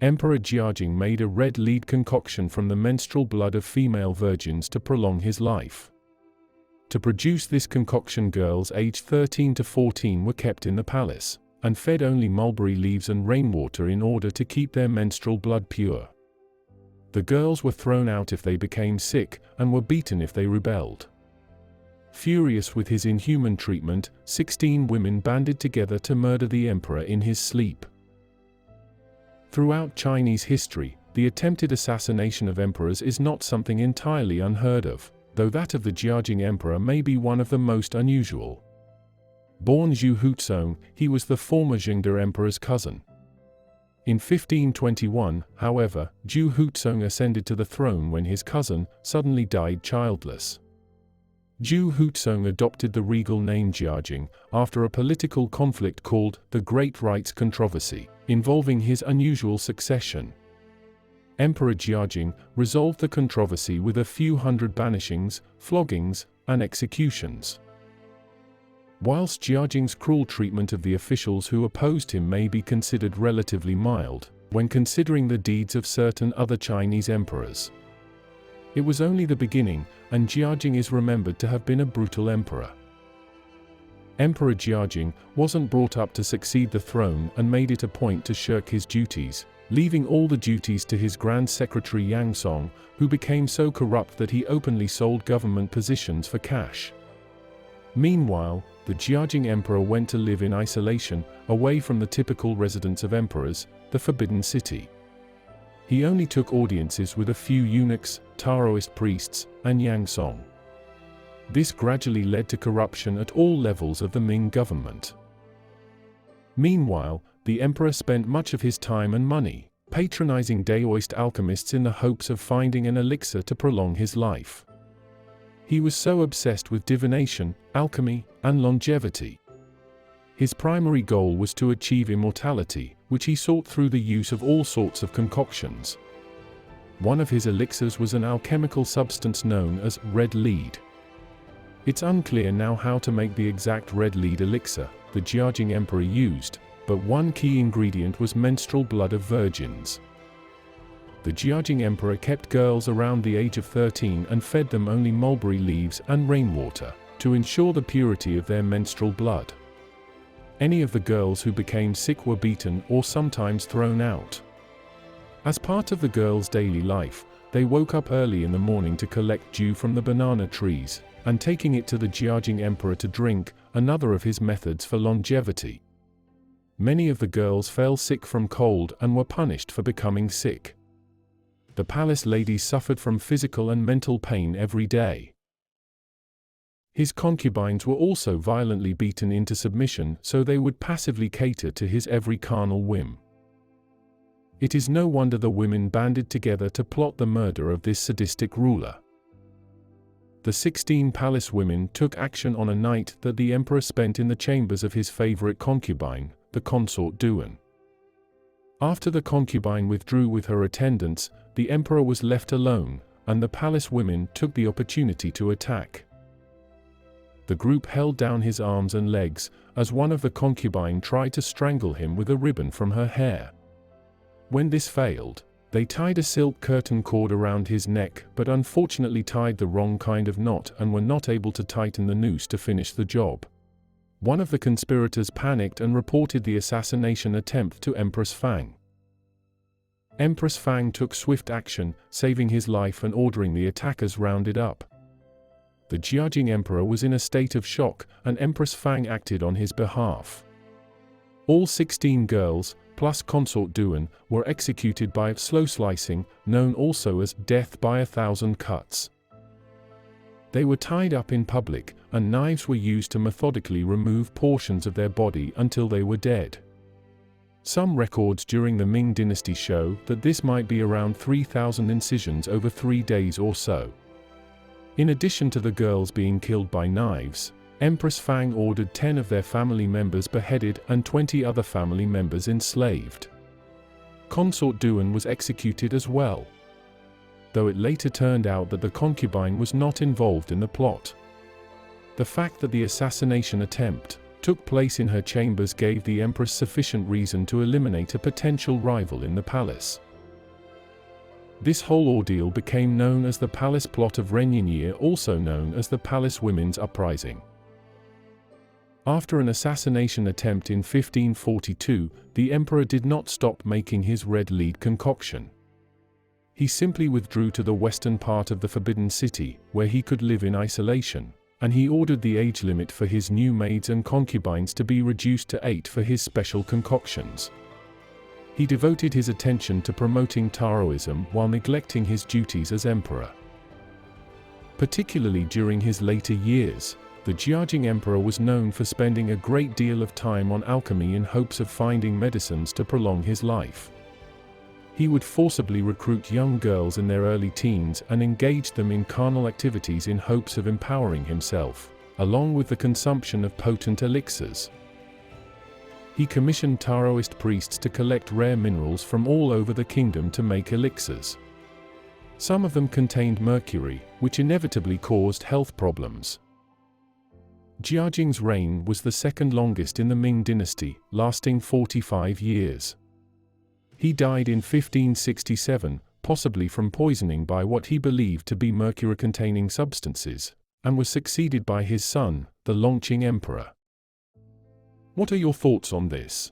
Emperor Jiajing made a red lead concoction from the menstrual blood of female virgins to prolong his life. To produce this concoction, girls aged 13 to 14 were kept in the palace, and fed only mulberry leaves and rainwater in order to keep their menstrual blood pure. The girls were thrown out if they became sick, and were beaten if they rebelled. Furious with his inhuman treatment, 16 women banded together to murder the emperor in his sleep. Throughout Chinese history, the attempted assassination of emperors is not something entirely unheard of, though that of the Jiajing emperor may be one of the most unusual. Born Zhu Huizong, he was the former Zhengde emperor's cousin. In 1521, however, Zhu Huizong ascended to the throne when his cousin suddenly died childless. Zhu Huizong adopted the regal name Jiajing after a political conflict called the Great Rights Controversy, involving his unusual succession. Emperor Jiajing resolved the controversy with a few hundred banishings, floggings, and executions. Whilst Jiajing's cruel treatment of the officials who opposed him may be considered relatively mild, when considering the deeds of certain other Chinese emperors, it was only the beginning, and Jiajing is remembered to have been a brutal emperor. Emperor Jiajing wasn't brought up to succeed the throne and made it a point to shirk his duties, leaving all the duties to his Grand Secretary Yang Song, who became so corrupt that he openly sold government positions for cash. Meanwhile, the Jiajing emperor went to live in isolation, away from the typical residence of emperors, the Forbidden City. He only took audiences with a few eunuchs, Taoist priests, and Yang Song. This gradually led to corruption at all levels of the Ming government. Meanwhile, the emperor spent much of his time and money patronizing Taoist alchemists in the hopes of finding an elixir to prolong his life. He was so obsessed with divination, alchemy, and longevity. His primary goal was to achieve immortality, which he sought through the use of all sorts of concoctions. One of his elixirs was an alchemical substance known as red lead. It's unclear now how to make the exact red lead elixir the Jiajing emperor used, but one key ingredient was menstrual blood of virgins. The Jiajing emperor kept girls around the age of 13 and fed them only mulberry leaves and rainwater, to ensure the purity of their menstrual blood. Any of the girls who became sick were beaten or sometimes thrown out. As part of the girls' daily life, they woke up early in the morning to collect dew from the banana trees, and taking it to the Jiajing emperor to drink, another of his methods for longevity. Many of the girls fell sick from cold and were punished for becoming sick. The palace ladies suffered from physical and mental pain every day. His concubines were also violently beaten into submission so they would passively cater to his every carnal whim. It is no wonder the women banded together to plot the murder of this sadistic ruler. The 16 palace women took action on a night that the emperor spent in the chambers of his favorite concubine, the consort Duan. After the concubine withdrew with her attendants, the emperor was left alone, and the palace women took the opportunity to attack. The group held down his arms and legs, as one of the concubine tried to strangle him with a ribbon from her hair. When this failed, they tied a silk curtain cord around his neck but unfortunately tied the wrong kind of knot and were not able to tighten the noose to finish the job. One of the conspirators panicked and reported the assassination attempt to Empress Fang. Empress Fang took swift action, saving his life and ordering the attackers rounded up. The Jiajing emperor was in a state of shock, and Empress Fang acted on his behalf. All 16 girls, plus consort Duan, were executed by slow slicing, known also as death by 1,000 cuts. They were tied up in public, and knives were used to methodically remove portions of their body until they were dead. Some records during the Ming dynasty show that this might be around 3,000 incisions over 3 days or so. In addition to the girls being killed by knives, Empress Fang ordered 10 of their family members beheaded and 20 other family members enslaved. Consort Duan was executed as well, though it later turned out that the concubine was not involved in the plot. The fact that the assassination attempt took place in her chambers gave the empress sufficient reason to eliminate a potential rival in the palace. This whole ordeal became known as the Palace Plot of Renyinyir, also known as the Palace Women's Uprising. After an assassination attempt in 1542, the emperor did not stop making his red lead concoction. He simply withdrew to the western part of the Forbidden City, where he could live in isolation, and he ordered the age limit for his new maids and concubines to be reduced to 8 for his special concoctions. He devoted his attention to promoting Taoism while neglecting his duties as emperor. Particularly during his later years, the Jiajing emperor was known for spending a great deal of time on alchemy in hopes of finding medicines to prolong his life. He would forcibly recruit young girls in their early teens and engage them in carnal activities in hopes of empowering himself, along with the consumption of potent elixirs. He commissioned Taoist priests to collect rare minerals from all over the kingdom to make elixirs. Some of them contained mercury, which inevitably caused health problems. Jiajing's reign was the second longest in the Ming dynasty, lasting 45 years. He died in 1567, possibly from poisoning by what he believed to be mercury-containing substances, and was succeeded by his son, the Longqing emperor. What are your thoughts on this?